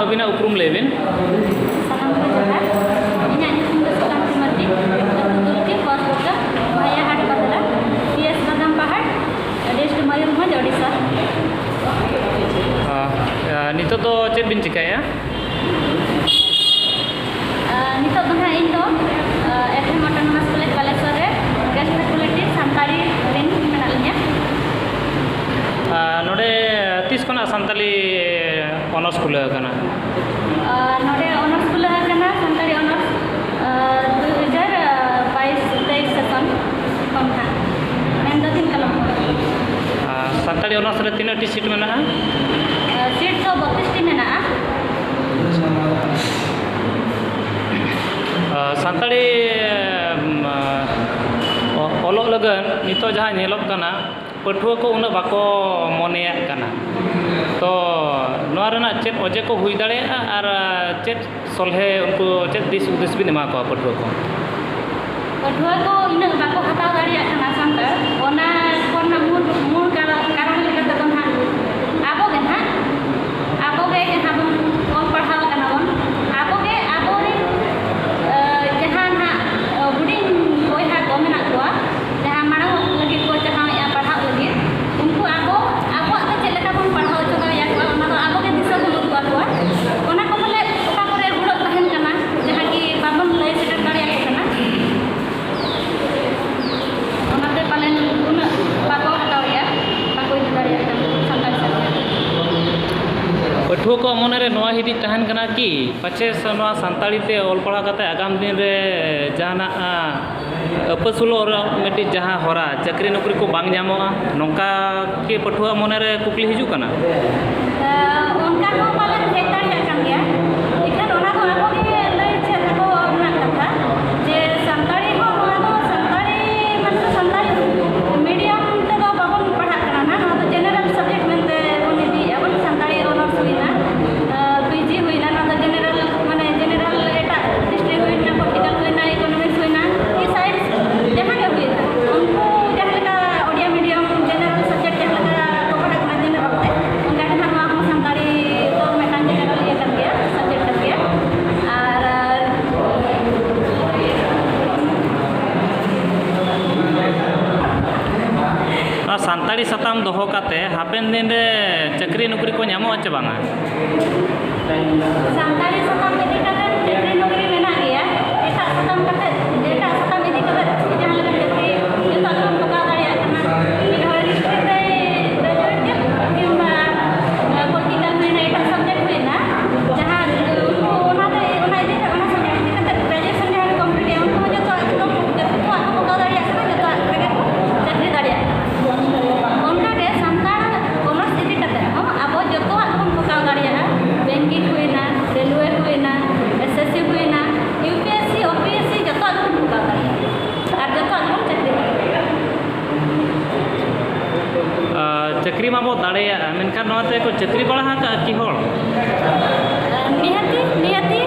ᱟᱹᱵᱤᱱᱟᱜ ᱩᱯᱨᱩᱢ ᱞᱟᱹᱭ ᱵᱤᱱ? ᱥᱟᱱᱟᱢ ᱠᱚ ᱡᱚᱦᱟᱨ, ᱤᱧᱟᱹᱜ ᱧᱩᱛᱩᱢ ᱫᱚ ᱥᱩᱠᱟᱱᱛᱤ ᱢᱟᱨᱰᱤ, ᱟᱹᱛᱩ ᱫᱩᱞᱠᱤ ᱯᱚᱥᱯᱚᱴᱟ, ᱵᱷᱟᱭᱟ ᱦᱟᱴ ᱯᱟᱛᱲᱟ, PS ᱵᱟᱫᱟᱢ ᱯᱟᱦᱟᱲ, ᱰᱤᱥᱴᱨᱤᱠᱴ ᱢᱚᱭᱩᱨᱵᱷᱚᱸᱡᱽ, ᱳᱰᱤᱥᱟ। ᱱᱤᱛᱚᱜ ᱫᱚ ᱪᱮᱫ ᱵᱤᱱ ᱪᱤᱠᱟᱹᱭᱟ? ᱱᱤᱛᱚᱜ ᱫᱚ ᱱᱟᱦᱟᱜ ᱤᱧ ᱫᱚ FM অটোনমাস কলেজ বালেশ্বর রে গেস্ট ফ্যাকুল্টি সান্তাড়ি ᱨᱮᱱ ᱢᱮᱱᱟᱜ ᱞᱤᱧᱟ। ᱱᱚᱰᱮ ᱛᱤᱥ ᱠᱷᱚᱱᱟᱜ ᱥᱟᱱᱛᱟᱞᱤ ᱚᱱᱟᱨᱥ ᱠᱷᱩᱞᱟᱹᱣ ᱟᱠᱟᱱᱟ? ᱱᱚᱰᱮ ᱚᱱᱟᱨᱥ ᱠᱷᱩᱞᱟᱹᱣ ᱟᱠᱟᱱᱟ ᱥᱟᱱᱛᱟᱲᱤ ᱚᱱᱟᱨᱥ 2022-23 ᱥᱮᱥᱚᱱ ᱠᱷᱚᱱ ᱱᱟᱦᱟᱜ ᱢᱮᱱᱫᱚ ᱫᱤᱱ ᱠᱟᱞᱚᱢ ᱥᱟᱱᱛᱟᱲᱤ ᱚᱱᱟᱨᱥ ᱨᱮ ᱛᱤᱱᱟᱹᱜ ᱴᱤ ᱥᱤᱴ ᱢᱮᱱᱟᱜᱼᱟ? ᱥᱤᱴ ᱫᱚ 32 ᱴᱤ ᱢᱮᱱᱟᱜᱼᱟ। ᱥᱟᱱᱛᱟᱲᱤ ᱚᱞᱚᱜ ᱞᱟᱹᱜᱤᱫ ᱱᱤᱛᱚᱜ ᱡᱟᱦᱟᱸ ᱧᱮᱞᱚᱜ ᱠᱟᱱᱟ ᱯᱟᱹᱴᱷᱩᱣᱟᱹ ᱠᱚ ᱩᱱᱟᱹᱜ ᱵᱟᱠᱚ ᱢᱚᱱᱮᱭᱟᱜ ᱠᱟᱱᱟ, ᱛᱚ ᱱᱚᱣᱟ ᱨᱮᱱᱟᱜ ᱪᱮᱫ ᱚᱡᱮ ᱠᱚ ᱦᱩᱭ ᱫᱟᱲᱮᱭᱟᱜᱼᱟ ᱟᱨ ᱪᱮᱫ ᱥᱚᱞᱦᱮ ᱩᱱᱠᱩ ᱪᱮᱫ ᱫᱤᱥ ᱦᱩᱫᱤᱥ ᱵᱤᱱ ᱮᱢᱟ ᱠᱚᱣᱟ ᱯᱟᱹᱴᱷᱩᱣᱟᱹ ᱠᱚ? ᱯᱟᱹᱴᱷᱩᱣᱟᱹ ᱠᱚ ᱩᱱᱟᱹᱜ ᱵᱟᱠᱚ ᱦᱟᱛᱟᱣ ᱫᱟᱲᱮᱭᱟᱜ ᱠᱟᱱᱟ ᱥᱟᱱᱛᱟᱲ, ᱚᱱᱟ ᱠᱚᱨᱮᱱᱟᱜ ᱢᱩᱞ ᱠᱟᱨᱚᱱ ᱞᱮᱠᱟ ᱛᱮᱫᱚ ᱱᱟᱦᱟᱜ ᱟᱵᱚᱜᱮ ᱡᱟᱦᱟᱸ ᱵᱚᱱ ᱚᱞ ᱯᱟᱲᱦᱟᱣ ᱠᱟᱱᱟ ᱵᱚᱱ, ᱟᱵᱚᱨᱮᱱ ᱡᱟᱦᱟᱸ ᱱᱟᱦᱟᱜ ᱦᱩᱰᱤᱧ ᱵᱚᱭᱦᱟ ᱠᱚ ᱢᱮᱱᱟᱜ ᱠᱚᱣᱟ, ᱡᱟᱦᱟᱸ ᱢᱟᱲᱟᱝ ᱞᱟᱹᱜᱤᱫ ᱠᱚ ᱪᱟᱦᱟᱣᱮᱫᱼᱟ ᱯᱟᱲᱦᱟᱜ ᱞᱟᱹᱜᱤᱫ, ᱩᱱᱠᱩ ᱟᱵᱚᱣᱟᱜ ᱫᱚ ᱪᱮᱫ ᱞᱮᱠᱟ ᱵᱚᱱ ᱯᱟᱲᱦᱟw ᱦᱚᱪᱚ ᱫᱟᱲᱮᱭᱟᱠᱚᱣᱟ ᱚᱱᱟ ᱫᱚ ᱟᱵᱚᱜᱮ ᱫᱤᱥᱟᱹ ᱵᱚᱱ ᱩᱫᱩᱜ ᱟᱠᱚᱣᱟ। ᱚᱱᱟ ᱠᱚ ᱵᱚᱞᱮ ᱚᱠᱟ ᱠᱚᱨᱮ ᱦᱩᱲᱟᱹᱜ ᱛᱟᱦᱮᱱ ᱠᱟᱱᱟ, ᱡᱟᱦᱟᱸ ᱠᱤ ᱵᱟᱵᱚᱱ ᱞᱟᱹᱭ ᱥᱮᱴᱮᱨ ᱫᱟᱲᱮᱭᱟᱠᱚ ᱠᱟᱱᱟ, ᱚᱱᱟᱛᱮ ᱯᱟᱞᱮᱱ ᱩᱱᱟᱹᱜ ᱵᱟᱠᱚ ᱦᱟᱛᱟᱣᱮᱫᱼᱟ, ᱵᱟᱠᱚ ᱤᱫᱤ ᱫᱟᱲᱮᱭᱟᱜ ᱠᱟᱱᱟ ᱥᱟᱱᱛᱟᱲ ᱥᱟᱵᱡᱮᱠᱴ। ᱯᱟᱹᱴᱷᱩᱣᱟᱹ ᱠᱚ ᱢᱚᱱᱮᱨᱮ ᱱᱚᱣᱟ ᱦᱤᱫᱤᱡ ᱛᱟᱦᱮᱱ ᱠᱟᱱᱟ ᱠᱤ ᱯᱟᱪᱷᱮ ᱱᱚᱣᱟ ᱥᱟᱱᱛᱟᱲᱤ ᱛᱮ ᱚᱞ ᱯᱟᱲᱦᱟᱣ ᱠᱟᱛᱮ ᱟᱜᱟᱢ ᱫᱤᱱ ᱨᱮ ᱡᱟᱦᱟᱱᱟᱜ ᱟᱹᱯᱟᱹᱥᱩᱞᱚᱜ ᱢᱤᱫᱴᱤᱡ ᱡᱟᱦᱟᱸ ᱦᱚᱨᱟ ᱪᱟᱹᱠᱨᱤ ᱱᱚᱠᱨᱤ ᱠᱚ ᱵᱟᱝ ᱧᱟᱢᱚᱜᱼᱟ, ᱱᱚᱝᱠᱟ ᱠᱤ ᱯᱟᱹᱴᱷᱩᱣᱟᱹ ᱢᱚᱱᱮᱨᱮ ᱠᱩᱠᱞᱤ ᱦᱤᱡᱩᱜ ᱠᱟᱱᱟ? ᱚᱱᱠᱟ ᱦᱚᱸ ᱯᱟᱞᱮᱱ ᱦᱮᱡ ᱫᱟᱲᱮᱭᱟᱜ ᱠᱟᱱ ᱜᱮᱭᱟ, ᱮᱱᱠᱷᱟᱱ ᱚᱱᱟ ᱫᱚ ᱟᱵᱚᱜᱮ ᱞᱟᱹᱭ ᱪᱮᱫ ᱟᱠᱚ ᱨᱮᱱᱟᱜ ᱠᱟᱛᱷᱟ, ᱡᱮ ᱥᱟᱱᱛᱟᱲᱤ ᱦᱚᱸ ᱱᱚᱣᱟ ᱫᱚ ᱥᱟᱱᱛᱟᱲᱤ ᱢᱟᱱᱮ ᱥᱟᱱᱛᱟᱲᱤ ᱢᱤᱰᱤᱭᱟᱢ ᱛᱮᱫᱚ ᱵᱟᱵᱚᱱ ᱯᱟᱲᱦᱟᱜ ᱠᱟᱱᱟ ᱱᱟᱦᱟᱜ, ᱱᱚᱣᱟ ᱫᱚ ᱡᱮᱱᱟᱨᱮᱞ ᱥᱟᱵᱡᱮᱠᱴ ᱢᱮᱱᱛᱮ ᱵᱚᱱ ᱤᱫᱤᱭᱮᱫᱼᱟ ᱵᱚᱱ। ᱥᱟᱱᱛᱟᱲᱤ ᱚᱱᱟᱨᱥ ᱦᱩᱭᱱᱟ, PG ᱦᱩᱭᱱᱟ, ᱱᱚᱣᱟ ᱫᱚ ᱡᱮᱱᱟᱨᱮᱞ ᱮᱴᱟᱜ ᱦᱤᱥᱴᱨᱤ ᱦᱩᱭᱱᱟ, ᱯᱚᱞᱤᱴᱤᱠᱟᱞ ᱦᱩᱭᱱᱟ, ᱤᱠᱳᱱᱚᱢᱤᱠস ᱦᱩᱭᱱᱟ, ᱥᱟᱭᱮন্স ᱡᱟᱦᱟᱸ ᱜᱮ ᱦᱩᱭᱱᱟ, ᱩᱱᱠᱩ ᱡᱟᱦᱟᱸ ᱞᱮᱠᱟ ᱳᱰᱤᱭᱟ ᱢᱤᱰᱤᱭᱟᱢ ᱡᱮᱱᱟᱨᱮᱞ ᱥᱟᱵᱡᱮᱠᱴ ᱡᱟᱦᱟᱸ ᱞᱮᱠᱟ ᱠᱚ ᱯᱟᱲᱦᱟᱜ ᱠᱟᱱᱟ ᱡᱮᱱᱟᱨᱮᱞ ᱛᱮ, ᱚᱱᱠᱟ ᱜᱮ ᱱᱟᱦᱟᱜ ᱱᱚᱣᱟ ᱦᱚᱸ ᱥᱟᱱᱛᱟᱲᱤ ᱫᱚ ᱢᱤᱫᱴᱟᱝ ᱡᱮᱱᱟᱨᱮᱞ ᱤᱭᱟᱹ ᱠᱟᱱ ᱜᱮᱭᱟ, ᱥᱟᱵᱡᱮᱠᱴ ᱠᱟᱱ ᱜᱮᱭᱟ। ᱟᱨ ᱱᱚᱣᱟ ᱥᱟᱱᱛᱟᱲᱤ ᱥᱟᱛᱟᱢ ᱫᱚᱦᱚ ᱠᱟᱛᱮ ᱦᱟᱯᱮᱱ ᱫᱤᱱ ᱨᱮ ᱪᱟᱹᱠᱨᱤ ᱱᱚᱠᱨᱤ ᱠᱚ ᱧᱟᱢᱚᱜᱼᱟ ᱪᱮ ᱵᱟᱝᱟ? ᱥᱟᱱᱛᱟᱲᱤ ᱥᱟᱛᱟᱢ ᱤᱫᱤ ᱠᱟᱛᱮ ᱪᱟᱹᱠᱨි ᱱᱚᱠᱨᱤ ᱢᱮᱱᱟᱜ ᱜᱮᱭᱟ, ᱮᱴᱟᱜ ᱥᱟᱛᱟᱢ ᱤᱫᱤ ᱠᱟᱛᱮ ᱡᱟᱦᱟᱸ ᱞᱮᱠᱟ ᱪᱟᱹᱠᱨි ᱡᱚᱛᱚ ᱜᱮᱵᱚᱱ ᱴᱚᱠᱟᱣ ᱫᱟᱲᱮᱭᱟᱜ ᱠᱟᱱᱟ। ᱢᱤᱫ ᱦᱚᱲ ᱦᱤᱥᱴᱨᱤ ᱛᱮ ᱜᱨᱮᱡᱩᱭᱮᱴ ᱠᱮᱫ, ᱠᱤᱝᱵᱟ ᱯᱚᱞᱤᱴᱤᱠᱟল ᱦᱩᱭᱱᱟ, ᱮᱴᱟᱜ ᱥᱟᱵᱡᱮᱠᱴ ᱦᱩᱭᱱᱟ, ᱡᱟᱦᱟᱸ ᱚᱱᱟ ᱥᱟᱵᱡᱮᱠᱴ ᱤᱫᱤ ᱠᱟᱛᱮ ᱜᱨᱮᱡᱩᱭᱮᱥᱚᱱ ᱡᱟᱦᱟᱸ ᱠᱚᱢᱯᱞᱤᱴ ᱮᱫᱟ, ᱩᱱᱠᱩ ᱦᱚᱸ ᱡᱚᱛᱚᱣᱟᱜ ᱠᱚ ᱴᱚᱠᱟᱣ ᱫᱟᱲᱮᱭᱟᱜ ᱠᱟᱱᱟ, ᱡᱚᱛᱚᱣᱟᱜ ᱨᱮᱜᱮ ᱠᱚ ᱪᱟᱹᱠᱨᱤ ᱫᱟᱲᱮᱭᱟᱜ ᱠᱟᱱᱟ। ᱚᱱᱠᱟᱜᱮ ᱥᱟᱱᱛᱟᱲ ᱚᱱᱟᱨᱥ ᱤᱫᱤ ᱠᱟᱛᱮ ᱦᱚᱸ ᱟᱵᱚ ᱡᱚᱛᱚᱣᱟᱜ ᱵᱚᱱ ᱴᱚᱠᱟᱣ ᱫᱟᱲᱮᱭᱟᱜᱼᱟ। ᱵᱮᱝকিং ᱦᱩᱭᱱᱟ, ᱨᱮᱞᱣᱮ ᱦᱩᱭᱱᱟ, SSC হইনা, UPSC, OPSC জতোয়াগ বন ᱴᱚᱠᱟᱣ দাড়িয়াᱜᱼᱟ আর জতোয়াগ বন চাকরি দাড়িয়াᱜᱼᱟ। ᱪᱟᱹᱠᱨᱤ ᱢᱟᱵᱚ ᱫᱟᱲᱮᱭᱟᱜᱼᱟ, ᱢᱮᱱᱠᱷᱟᱱ ᱱᱚᱣᱟᱛᱮ ᱠᱚ ᱪᱟᱹᱠᱨᱤ ᱵᱟᱲᱟ ᱟᱠᱟᱫᱼᱟ ᱠᱤ ᱦᱚᱲ? ᱱᱤᱦᱟᱹᱛᱤ